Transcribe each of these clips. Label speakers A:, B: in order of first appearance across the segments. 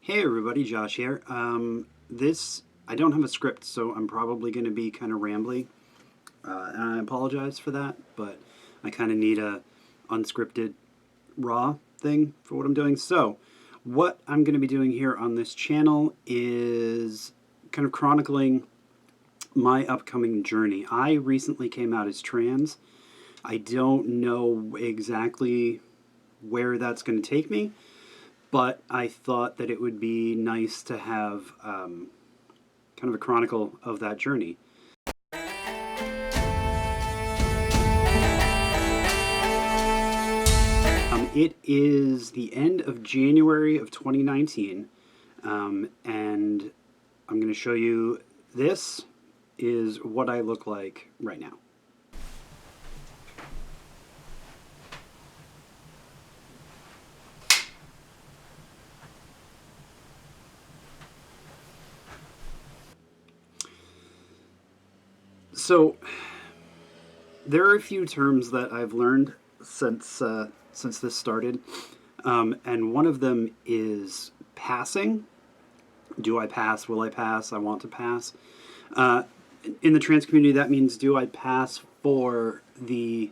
A: Hey everybody, Josh here. I don't have a script, so I'm probably going to be kind of rambly, and I apologize for that. But I kind of need a unscripted, raw thing for what I'm doing. So, what I'm going to be doing here on this channel is kind of chronicling my upcoming journey. I recently came out as trans. I don't know exactly where that's going to take me, but I thought that it would be nice to have kind of a chronicle of that journey. It is the end of January of 2019, and I'm going to show you this is what I look like right now. So there are a few terms that I've learned since this started, and one of them is passing. Do I pass? Will I pass? I want to pass. Uh, in the trans community, that means do I pass for the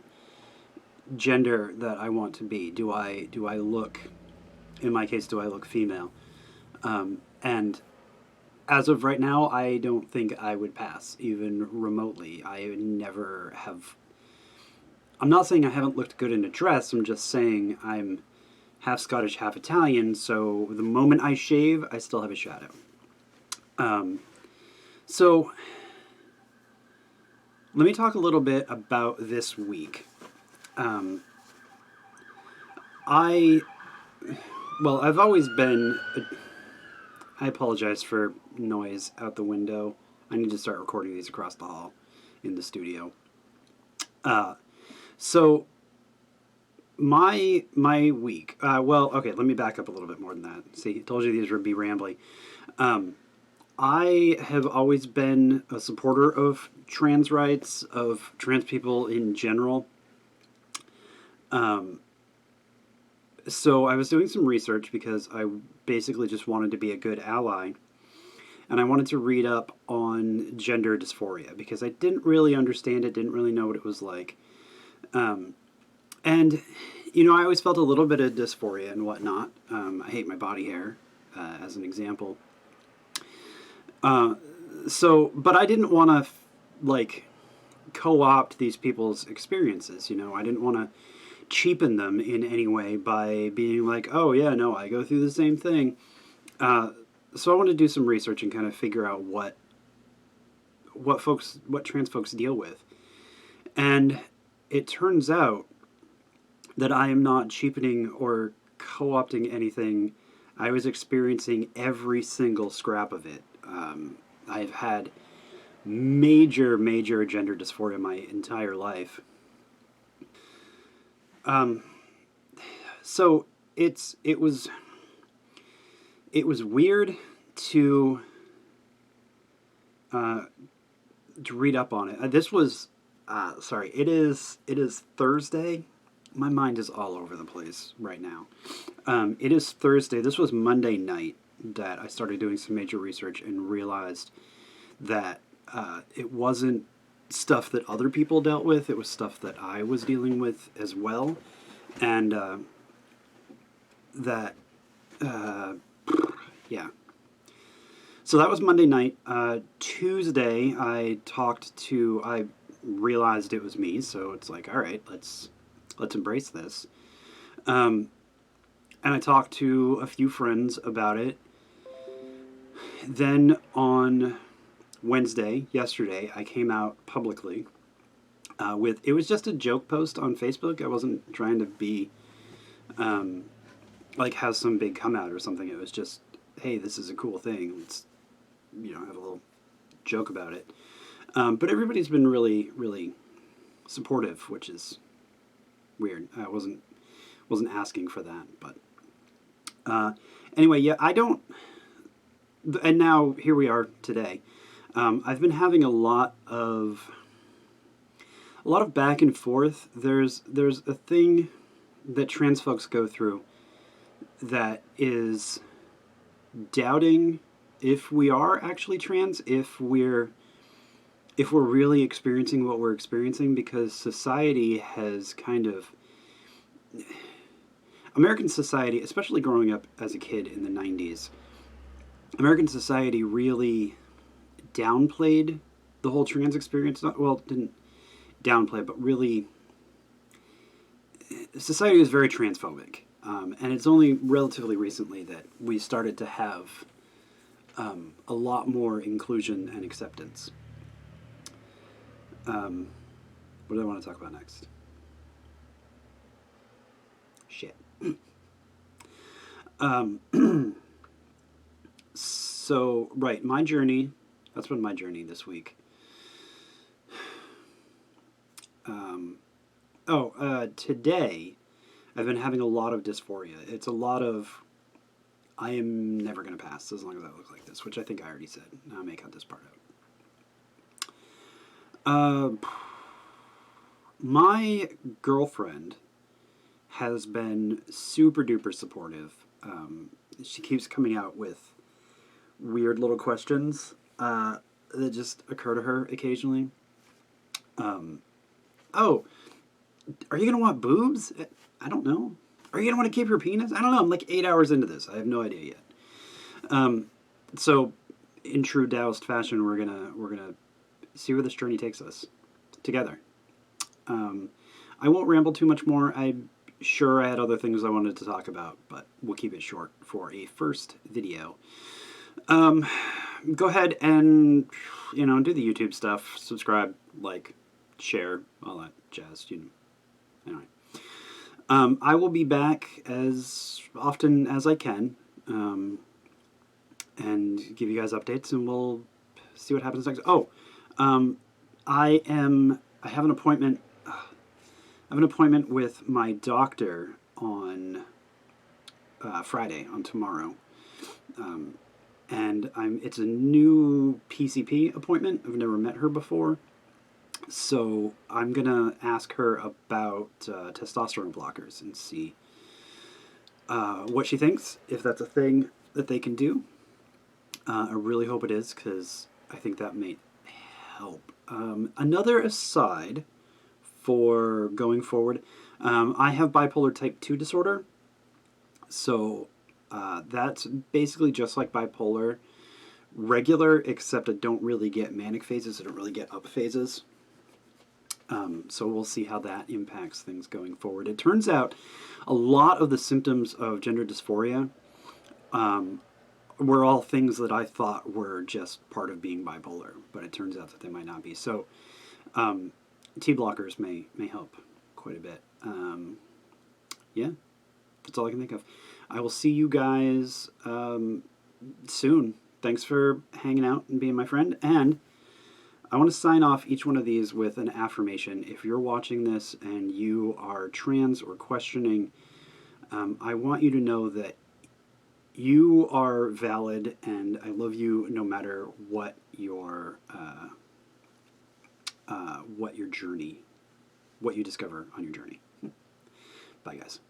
A: gender that I want to be? Do I look? In my case, do I look female? And as of right now, I don't think I would pass even remotely. I would never have. I'm not saying I haven't looked good in a dress. I'm just saying I'm half Scottish, half Italian. So the moment I shave, I still have a shadow. So let me talk a little bit about this week. I I've always been. I apologize for noise out the window. I need to start recording these across the hall in the studio. So my week. Okay. Let me back up a little bit more than that. See, I told you these would be rambly. I have always been a supporter of trans rights, of trans people in general. So I was doing some research because I basically just wanted to be a good ally. And I wanted to read up on gender dysphoria because I didn't really understand it, didn't really know what it was like. And, I always felt a little bit of dysphoria and whatnot. I hate my body hair, as an example. But I didn't want to, co-opt these people's experiences. I didn't want to cheapen them in any way by being like, oh, yeah, no, I go through the same thing. So I wanted to do some research and kind of figure out what trans folks deal with. And it turns out that I am not cheapening or co-opting anything. I was experiencing every single scrap of it. I've had major gender dysphoria my entire life. So it was weird to read up on it. This was sorry. It is Thursday. My mind is all over the place right now. It is Thursday. This was Monday night that I started doing some major research and realized that it wasn't stuff that other people dealt with. It was stuff that I was dealing with as well. And yeah. So that was Monday night. Tuesday, I realized it was me, so it's like, all right, let's embrace this. And I talked to a few friends about it. Then on Wednesday, yesterday, I came out publicly it was just a joke post on Facebook. I wasn't trying to be have some big come out or something. It was just, hey, this is a cool thing. Let's have a little joke about it. But everybody's been really supportive, which is weird. I wasn't asking for that, but anyway, yeah, I don't. And now here we are today. I've been having a lot of back and forth. There's a thing that trans folks go through that is doubting if we are actually trans, if we're really experiencing what we're experiencing, because society has kind of American society, especially growing up as a kid in the 90s, American society really downplayed the whole trans experience. Well, didn't downplay, but really, society was very transphobic. And it's only relatively recently that we started to have a lot more inclusion and acceptance. What do I want to talk about next? Shit. So, right, my journey, that's been my journey this week. Today, I've been having a lot of dysphoria. It's a lot of, I am never going to pass as long as I look like this, which I think I already said. I'll make out this part out. My girlfriend has been super duper supportive. She keeps coming out with weird little questions that just occur to her occasionally. Oh, are you going to want boobs? I don't know. Are you going to want to keep your penis? I don't know. I'm like 8 hours into this. I have no idea yet. So, in true Taoist fashion, we're gonna see where this journey takes us together. I won't ramble too much more. I'm sure I had other things I wanted to talk about, but we'll keep it short for a first video. Go ahead and, do the YouTube stuff. Subscribe, like, share, all that jazz. Anyway. I will be back as often as I can, and give you guys updates, and we'll see what happens next. I have an appointment. I have an appointment with my doctor on Friday, on tomorrow. And it's a new PCP appointment. I've never met her before. So I'm going to ask her about testosterone blockers and see what she thinks, if that's a thing that they can do. I really hope it is, because I think that may help. Another aside for going forward, I have bipolar type 2 disorder. So that's basically just like bipolar, regular, except I don't really get manic phases. I don't really get up phases. So we'll see how that impacts things going forward. It turns out a lot of the symptoms of gender dysphoria were all things that I thought were just part of being bipolar, but it turns out that they might not be. So T blockers may help quite a bit. Yeah, that's all I can think of. I will see you guys soon. Thanks for hanging out and being my friend. And I want to sign off each one of these with an affirmation. If you're watching this and you are trans or questioning, I want you to know that you are valid, and I love you no matter what your journey, what you discover on your journey. Bye, guys.